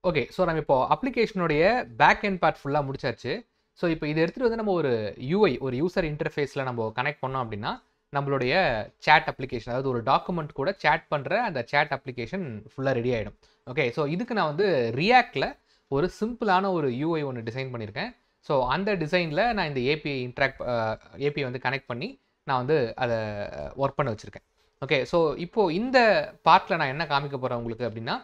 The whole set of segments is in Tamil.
ஓகே. ஸோ நம்ம இப்போ அப்ளிகேஷனுடைய பேக் எண்ட் பார்ட் ஃபுல்லா முடிச்சாச்சு. ஸோ இப்போ இத எடுத்துட்டு வந்து நம்ம ஒரு யூஐ, ஒரு யூசர் இன்டர்ஃபேஸ்ல நம்ம கனெக்ட் பண்ணோம் அப்படின்னா, நம்மளுடைய சாட் அப்ளிகேஷன், அதாவது ஒரு டாக்குமெண்ட் கூட சாட் பண்ற அந்த சாட் அப்ளிகேஷன் ஃபுல்லா ரெடி ஆயிடும். ஓகே. ஸோ இதுக்கு நான் வந்து ரியாக்ட்ல ஒரு சிம்பிளான ஒரு யூஐ ஒண்ணு டிசைன் பண்ணியிருக்கேன். ஸோ அந்த டிசைன்ல நான் இந்த ஏபிஐ வந்து கனெக்ட் பண்ணி நான் வந்து அத வொர்க் பண்ண வச்சிருக்கேன். ஓகே. ஸோ இப்போ இந்த பார்ட்ல நான் என்ன காமிக்க போறேன் உங்களுக்கு அப்படின்னா,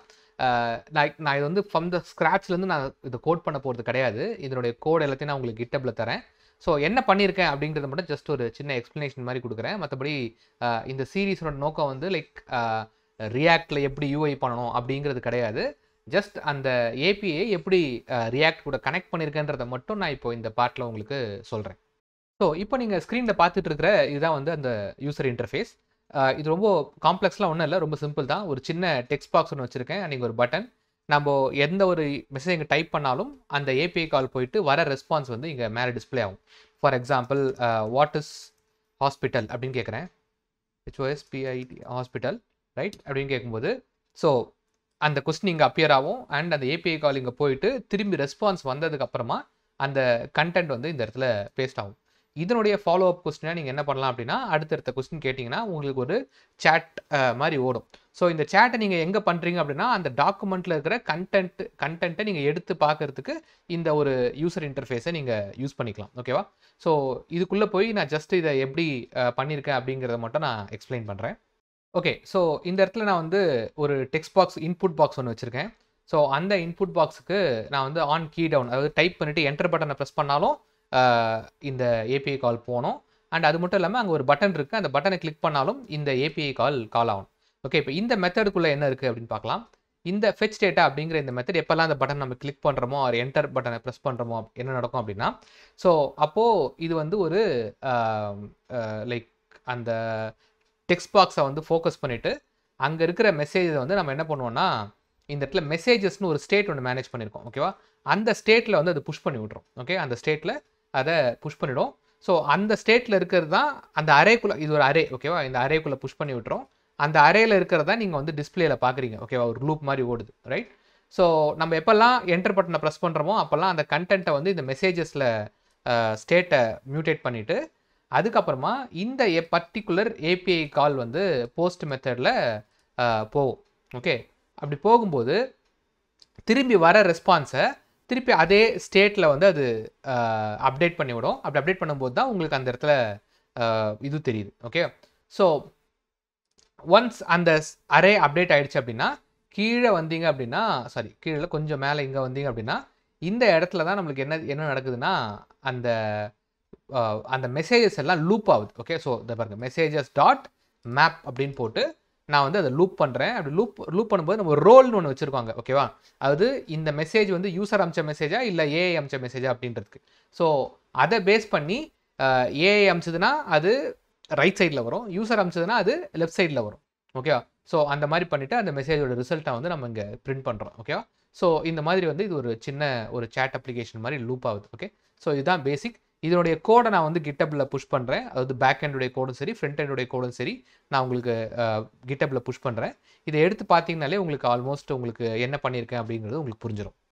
நான் இது வந்து ஃப்ரம் த ஸ்க்ராட்ச்லேருந்து நான் இதை கோட் பண்ண போகிறது கிடையாது. இதனுடைய கோட் எல்லாத்தையும் நான் உங்களுக்கு கிட்டப்ல தரேன். ஸோ என்ன பண்ணியிருக்கேன் அப்படிங்கிறத மட்டும் ஜஸ்ட் ஒரு சின்ன எக்ஸ்ப்ளனேஷன் மாதிரி கொடுக்குறேன். மற்றபடி இந்த சீரீஸோட நோக்கம் வந்து ரியாக்ட்ல எப்படி யூஐ பண்ணணும் அப்படிங்கிறது கிடையாது. ஜஸ்ட் அந்த ஏபிஐ எப்படி ரியாக்ட் கூட கனெக்ட் பண்ணியிருக்கேன்றதை மட்டும் நான் இப்போ இந்த பார்ட்டில் உங்களுக்கு சொல்கிறேன். ஸோ இப்போ நீங்கள் ஸ்க்ரீனில் பார்த்துட்டு இருக்கிற இதுதான் வந்து அந்த யூசர் இன்டர்ஃபேஸ். இது ரொம்ப காம்ப்ளெக்ஸ்லாம் ஒன்றும் இல்லை, ரொம்ப சிம்பிள் தான். ஒரு சின்ன டெக்ஸ்ட் பாக்ஸ் ஒன்று வச்சுருக்கேன், நீங்கள் ஒரு பட்டன். நம்ம எந்த ஒரு மெசேஜ் இங்கே டைப் பண்ணாலும் அந்த ஏபிஐ கால் போயிட்டு வர ரெஸ்பான்ஸ் வந்து இங்கே மேலே டிஸ்பிளே ஆகும். For example, what is hospital அப்படின்னு கேட்குறேன். HOSPIT ஹாஸ்பிட்டல், ரைட் அப்படின்னு கேட்கும்போது, ஸோ அந்த கொஸ்டின் இங்கே அப்பியர் ஆகும் அண்ட் அந்த ஏபிஐ கால் இங்கே போயிட்டு திரும்பி ரெஸ்பான்ஸ் வந்ததுக்கு அப்புறமா அந்த கண்டென்ட் வந்து இந்த இடத்துல பேஸ்ட் ஆகும். இதனுடைய ஃபாலோ அப் கொஸ்டினாக நீங்கள் என்ன பண்ணலாம் அப்படின்னா, அடுத்தடுத்த கொஸ்டின் கேட்டிங்கன்னா உங்களுக்கு ஒரு சேட் மாதிரி ஓடும். ஸோ இந்த சேட்டை நீங்கள் எங்கே பண்ணுறீங்க அப்படின்னா, அந்த டாக்குமெண்ட்டில் இருக்கிற கண்டென்ட்டை நீங்கள் எடுத்து பார்க்கறதுக்கு இந்த ஒரு யூசர் இன்டர்ஃபேஸை நீங்கள் யூஸ் பண்ணிக்கலாம். ஓகேவா? ஸோ இதுக்குள்ளே போய் நான் ஜஸ்ட் இதை எப்படி பண்ணியிருக்கேன் அப்படிங்கிறத மட்டும் நான் எக்ஸ்பிளைன் பண்ணுறேன். ஓகே. ஸோ இந்த இடத்துல நான் வந்து ஒரு டெக்ஸ்ட் பாக்ஸ், இன்புட் பாக்ஸ் ஒன்று வச்சுருக்கேன். ஸோ அந்த இன்புட் பாக்ஸுக்கு நான் வந்து ஆன் கீ டவுன், அதாவது டைப் பண்ணிவிட்டு என்டர் பட்டனை ப்ரெஸ் பண்ணாலும் இந்த ஏபிஐ கால் போகணும். அண்ட் அது மட்டும் இல்லாமல் அங்கே ஒரு பட்டன் இருக்குது, அந்த பட்டனை கிளிக் பண்ணாலும் இந்த ஏபிஐ கால் ஆகும். ஓகே. இப்போ இந்த மெத்தடுக்குள்ளே என்ன இருக்குது அப்படின்னு பார்க்கலாம். இந்த ஃபெச் டேட்டா அப்படிங்கிற இந்த மெத்தட் எப்போல்லாம் அந்த பட்டன் நம்ம கிளிக் பண்ணுறோமோ, ஒரு என்டர் பட்டனை ப்ரெஸ் பண்ணுறோமோ என்ன நடக்கும் அப்படின்னா, ஸோ அப்போது இது வந்து ஒரு லைக் அந்த டெக்ஸ்ட் பாக்ஸை வந்து ஃபோக்கஸ் பண்ணிவிட்டு அங்கே இருக்கிற மெசேஜை வந்து நம்ம என்ன பண்ணுவோம்னா, இந்த இடத்துல மெசேஜஸ்னு ஒரு ஸ்டேட் ஒன்று மேனேஜ் பண்ணியிருக்கோம். ஓகேவா? அந்த ஸ்டேட்டில் வந்து அது புஷ் பண்ணி விட்ரும். ஓகே. அந்த ஸ்டேட்டில் அதை புஷ் பண்ணிவிடும். ஸோ அந்த ஸ்டேட்டில் இருக்கிறது தான் அந்த அரேக்குள்ளே, இது ஒரு அரே. ஓகேவா? இந்த அரேக்குள்ளே புஷ் பண்ணி விட்டுரும். அந்த அரேயில் இருக்கிறதா நீங்கள் வந்து டிஸ்பிளேல பார்க்குறீங்க. ஓகேவா? ஒரு லூப் மாதிரி ஓடுது, ரைட்? ஸோ நம்ம எப்போல்லாம் என்டர் பட்டனை ப்ரெஸ் பண்ணுறோமோ அப்போல்லாம் அந்த கண்டென்ட்டை வந்து இந்த மெசேஜஸில் ஸ்டேட்டை மியூட்டேட் பண்ணிவிட்டு அதுக்கப்புறமா இந்த பர்டிகுலர் ஏபிஐ கால் வந்து போஸ்ட் மெத்தடில் போகும். ஓகே. அப்படி போகும்போது திரும்பி வர ரெஸ்பான்ஸை திருப்பி அதே ஸ்டேட்டில் வந்து அது அப்டேட் பண்ணிவிடும். அப்படி அப்டேட் பண்ணும்போது தான் உங்களுக்கு அந்த இடத்துல இது தெரியுது. ஓகே. ஸோ ஒன்ஸ் அந்த அரே அப்டேட் ஆகிடுச்சு அப்படின்னா, கீழே வந்தீங்க அப்படின்னா, சாரி கீழே கொஞ்சம் மேலே இங்கே வந்தீங்க அப்படின்னா, இந்த இடத்துல தான் நம்மளுக்கு என்ன நடக்குதுன்னா, அந்த மெசேஜஸ் எல்லாம் லூப் ஆகுது. ஓகே. ஸோ இதை பாருங்கள், மெசேஜஸ் டாட் மேப் அப்படின்னு போட்டு நான் வந்து அதை லூப் பண்ணுறேன். அப்படி லூப் பண்ணும்போது நம்ம ரோல்னு ஒன்று வச்சுருக்காங்க. ஓகேவா? அதாவது இந்த மெசேஜ் வந்து யூசர் அமிச்ச மெசேஜா இல்லை ஏஐ அமிச்ச மெசேஜா அப்படின்றதுக்கு. ஸோ அதை பேஸ் பண்ணி ஏஐ அமிச்சதுன்னா அது ரைட் சைடில் வரும், யூசர் அமிச்சதுன்னா அது லெஃப்ட் சைடில் வரும். ஓகேவா? ஸோ அந்த மாதிரி பண்ணிவிட்டு அந்த மெசேஜோட ரிசல்ட்டை வந்து நம்ம இங்கே பிரிண்ட் பண்ணுறோம். ஓகேவா? ஸோ இந்த மாதிரி வந்து இது ஒரு சின்ன ஒரு சேட் அப்ளிகேஷன் மாதிரி லூப் ஆகுது. ஓகே. ஸோ இதுதான் பேசிக். இதனுடைய கோடை நான் வந்து கிட்டப்பில் புஷ் பண்ணுறேன். அதாவது பேக் எண்டுடைய கோடும் சரி, ஃப்ரண்ட் எண்டுடைய கோடும் சரி, நான் உங்களுக்கு கிட்டப்பில் புஷ் பண்ணுறேன். இதை எடுத்து பார்த்தீங்கனாலே உங்களுக்கு ஆல்மோஸ்ட் உங்களுக்கு என்ன பண்ணியிருக்கேன் அப்படிங்கிறது உங்களுக்கு புரிஞ்சிடும்.